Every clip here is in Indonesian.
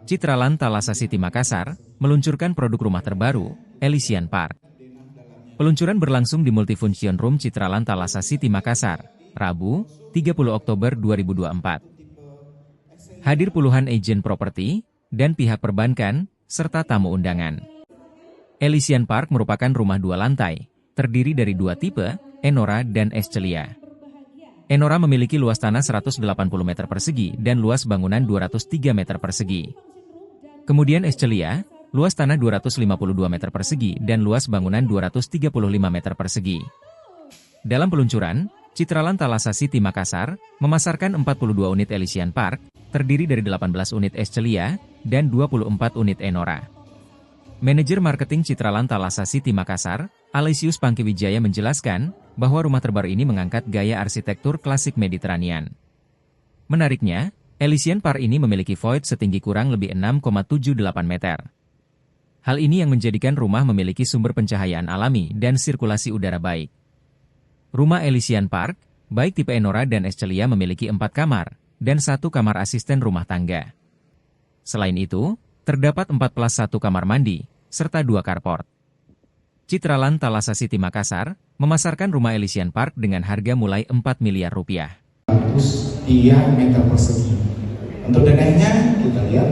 Citraland Thalassa City Makassar meluncurkan produk rumah terbaru, Elysian Park. Peluncuran berlangsung di Multifunction Room Citraland Thalassa City Makassar, Rabu, 30 Oktober 2024. Hadir puluhan agen properti dan pihak perbankan, serta tamu undangan. Elysian Park merupakan rumah dua lantai, terdiri dari dua tipe, Enora dan Excelia. Enora memiliki luas tanah 180 meter persegi dan luas bangunan 203 meter persegi. Kemudian Excelia, luas tanah 252 meter persegi dan luas bangunan 235 meter persegi. Dalam peluncuran, Citraland Thalassa City Makassar memasarkan 42 unit Elysian Park, terdiri dari 18 unit Excelia dan 24 unit Enora. Manajer Marketing Citraland Thalassa City Makassar, Alesius Pangkiwijaya menjelaskan bahwa rumah terbaru ini mengangkat gaya arsitektur klasik Mediterranean. Menariknya, Elysian Park ini memiliki void setinggi kurang lebih 6,78 meter. Hal ini yang menjadikan rumah memiliki sumber pencahayaan alami dan sirkulasi udara baik. Rumah Elysian Park, baik tipe Enora dan Excelia memiliki 4 kamar, dan 1 kamar asisten rumah tangga. Selain itu, terdapat 4+1 kamar mandi, serta 2 carport. Citraland Thalassa City Makassar memasarkan rumah Elysian Park dengan harga mulai 4 miliar rupiah. Dia meter persegi. Untuk denahnya kita lihat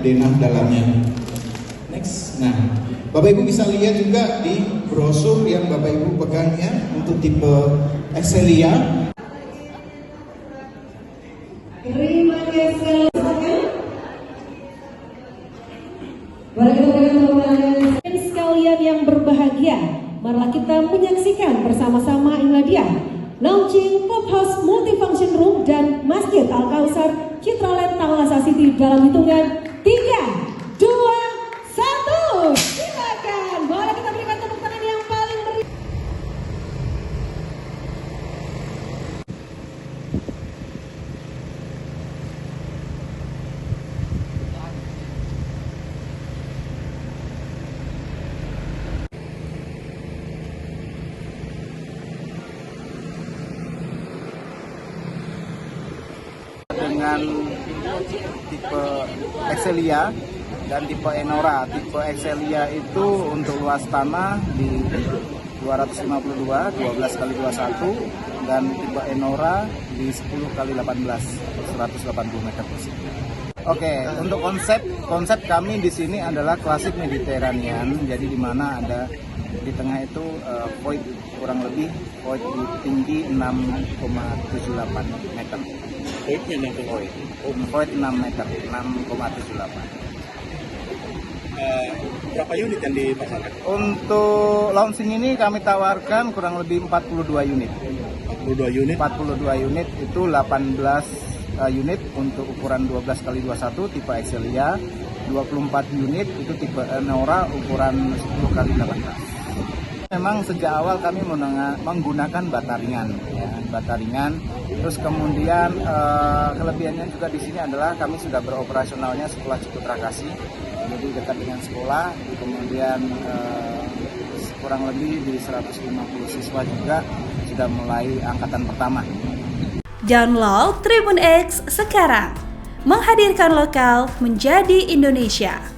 denah dalamnya. Next. Nah, Bapak Ibu bisa lihat juga di brosur yang Bapak Ibu pegang ya untuk tipe Excelia. Terima kasih. Dan sekalian yang berbahagia, marilah kita menyaksikan bersama-sama inilah dia launching Clubhouse Multifunction Room dan Masjid Al-Kausar Citraland Thalassa City dalam hitungan 3, 2, 1. Silakan, boleh kita berikan tepuk tangan yang paling meriah. Dengan tipe Excelia dan tipe Enora. Tipe Excelia itu untuk luas tanah di 252, 12 kali 21, dan tipe Enora di 10 kali 18, 180 meter persegi. Oke, untuk konsep kami di sini adalah klasik Mediterranean, jadi di mana ada di tengah itu void kurang lebih void di tinggi 6,78 meter. Voidnya 6 void. Void 6 meter, 6,78. Berapa unit yang dipasarkan? Untuk launching ini kami tawarkan kurang lebih 42 unit. 42 unit. 42 unit itu 18 unit untuk ukuran 12 kali 21 tipe Excelia, 24 unit itu tipe Enora ukuran 10 kali 18. Memang sejak awal kami menggunakan bata ringan, ya, bata ringan. Terus kemudian kelebihannya juga di sini adalah kami sudah beroperasionalnya sekolah Ciputra Kasih, jadi dekat dengan sekolah. Kemudian kurang lebih di 150 siswa juga sudah mulai angkatan pertama. Download Tribun X sekarang, menghadirkan lokal menjadi Indonesia.